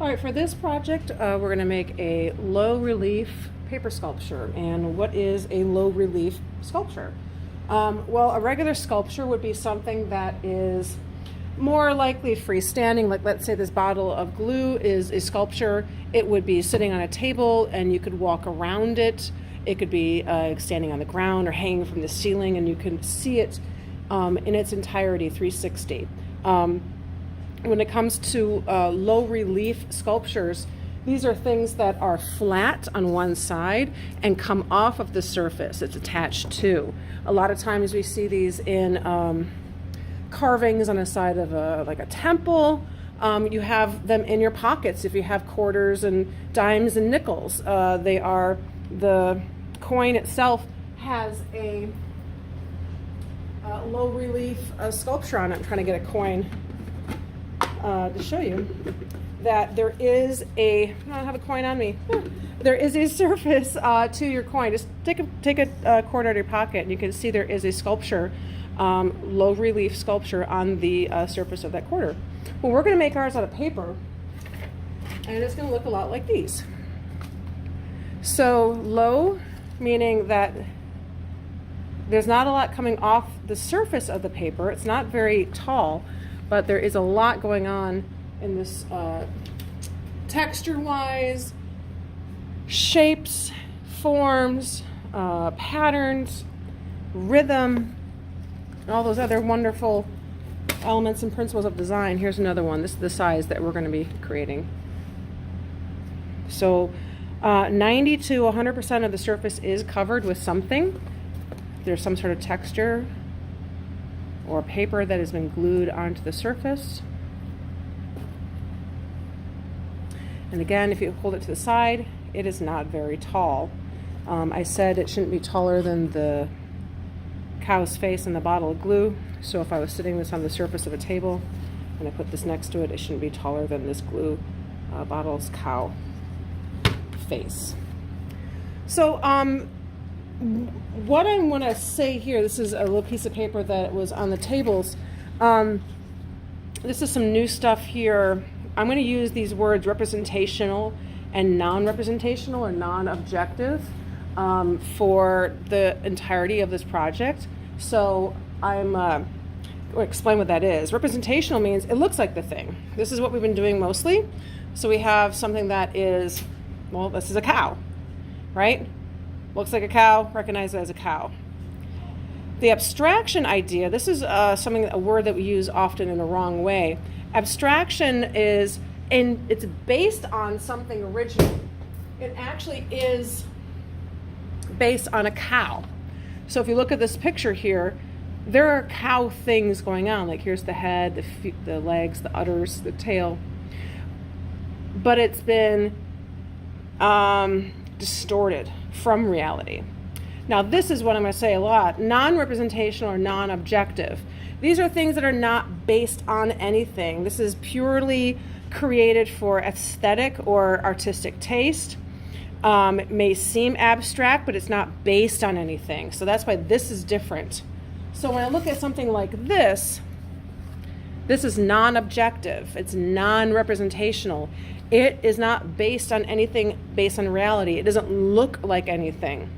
All right, for this project, we're going to make a low relief paper sculpture. And what is a low relief sculpture? Well, a regular sculpture would be something that is more likely freestanding. Like, let's say this bottle of glue is a sculpture. It would be sitting on a table and you could walk around it. It could be standing on the ground or hanging from the ceiling, and you can see it in its entirety, 360. When it comes to low relief sculptures, these are things that are flat on one side and come off of the surface it's attached to. A lot of times we see these in carvings on the side of like a temple. You have them in your pockets if you have quarters and dimes and nickels. The coin itself has a low relief sculpture on it. I'm trying to get a coin to show you that there is I don't have a coin on me. There is a surface to your coin. Just take a quarter out of your pocket, and you can see there is a sculpture, low relief sculpture on the surface of that quarter. Well, we're going to make ours out of paper, and it's going to look a lot like these. So low, meaning that there's not a lot coming off the surface of the paper. It's not very tall, but there is a lot going on in this texture-wise, shapes, forms, patterns, rhythm, and all those other wonderful elements and principles of design. Here's another one. This is the size that we're going to be creating. So 90 to 100% of the surface is covered with something. There's some sort of texture or paper that has been glued onto the surface. And again, if you hold it to the side, it is not very tall. I said it shouldn't be taller than the cow's face in the bottle of glue. So if I was sitting this on the surface of a table and I put this next to it, it shouldn't be taller than this glue bottle's cow face. So what I want to say here, this is a little piece of paper that was on the tables. This is some new stuff here. I'm going to use these words representational and non-representational or non-objective for the entirety of this project. So I'll explain what that is. Representational means it looks like the thing. This is what we've been doing mostly. So we have something that is, well, this is a cow, right? Looks like a cow, recognize it as a cow. The abstraction idea, this is a word that we use often in the wrong way. Abstraction is, and it's based on something original. It actually is based on a cow. So if you look at this picture here, there are cow things going on. Like here's the head, the feet, the legs, the udders, the tail. But it's been distorted from reality. Now this is what I'm going to say a lot, non-representational or non-objective. These are things that are not based on anything. This is purely created for aesthetic or artistic taste. It may seem abstract, but it's not based on anything. So that's why this is different. So when I look at something like this is non-objective. It's non-representational. It is not based on anything based on reality. It doesn't look like anything.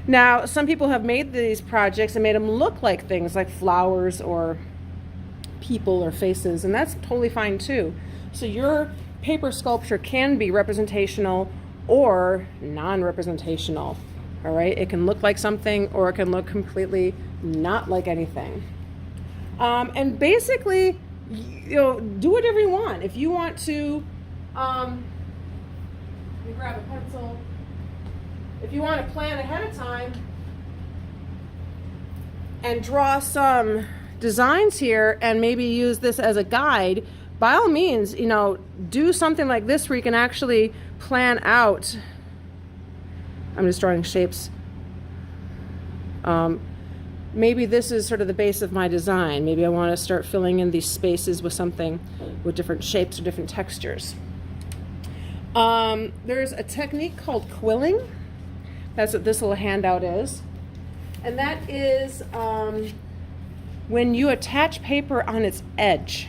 Now, some people have made these projects and made them look like things like flowers or people or faces, and that's totally fine too. So your paper sculpture can be representational or non-representational. All right, it can look like something or it can look completely not like anything. And basically, do whatever you want. If you want to, let me grab a pencil. If you want to plan ahead of time and draw some designs here and maybe use this as a guide, by all means, do something like this where you can actually plan out. I'm just drawing shapes. Maybe this is sort of the base of my design. Maybe I want to start filling in these spaces with something with different shapes or different textures. There's a technique called quilling. That's what this little handout is. And that is when you attach paper on its edge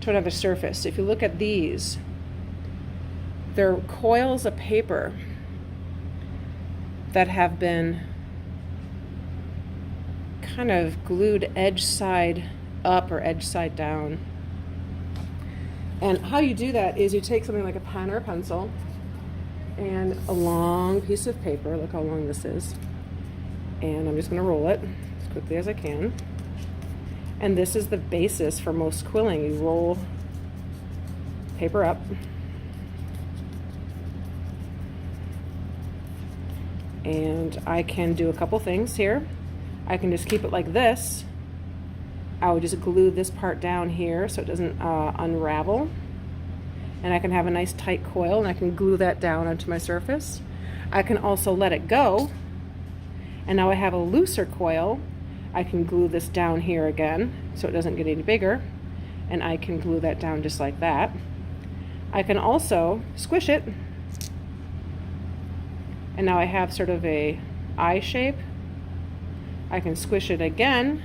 to another surface. If you look at these, They're coils of paper that have been kind of glued edge side up or edge side down. And how you do that is you take something like a pen or a pencil and a long piece of paper. Look how long this is. And I'm just going to roll it as quickly as I can. And this is the basis for most quilling. You roll paper up. And I can do a couple things here. I can just keep it like this. I would just glue this part down here so it doesn't unravel. And I can have a nice tight coil and I can glue that down onto my surface. I can also let it go. And now I have a looser coil. I can glue this down here again so it doesn't get any bigger. And I can glue that down just like that. I can also squish it. And now I have sort of a eye shape. I can squish it again.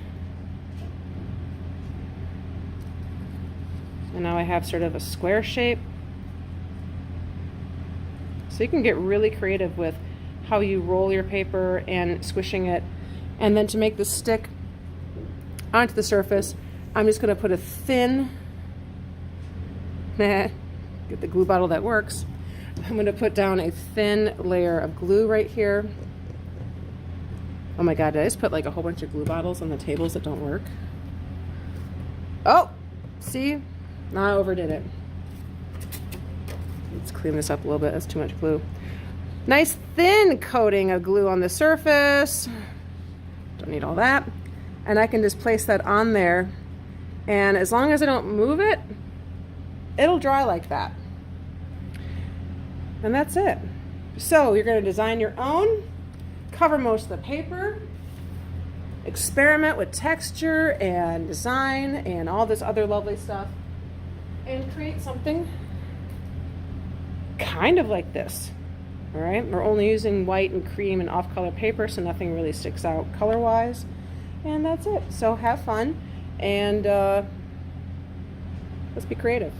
And now I have sort of a square shape. So you can get really creative with how you roll your paper and squishing it. And then to make this stick onto the surface, I'm just going to put a thin, get the glue bottle that works. I'm going to put down a thin layer of glue right here. Oh my God, did I just put like a whole bunch of glue bottles on the tables that don't work? Oh, see? Now I overdid it. Let's clean this up a little bit. That's too much glue. Nice thin coating of glue on the surface. Don't need all that. And I can just place that on there. And as long as I don't move it, it'll dry like that. And that's it. So you're going to design your own, cover most of the paper, experiment with texture and design and all this other lovely stuff, and create something kind of like this. All right, we're only using white and cream and off-color paper, so nothing really sticks out color-wise. And that's it. So have fun, and let's be creative.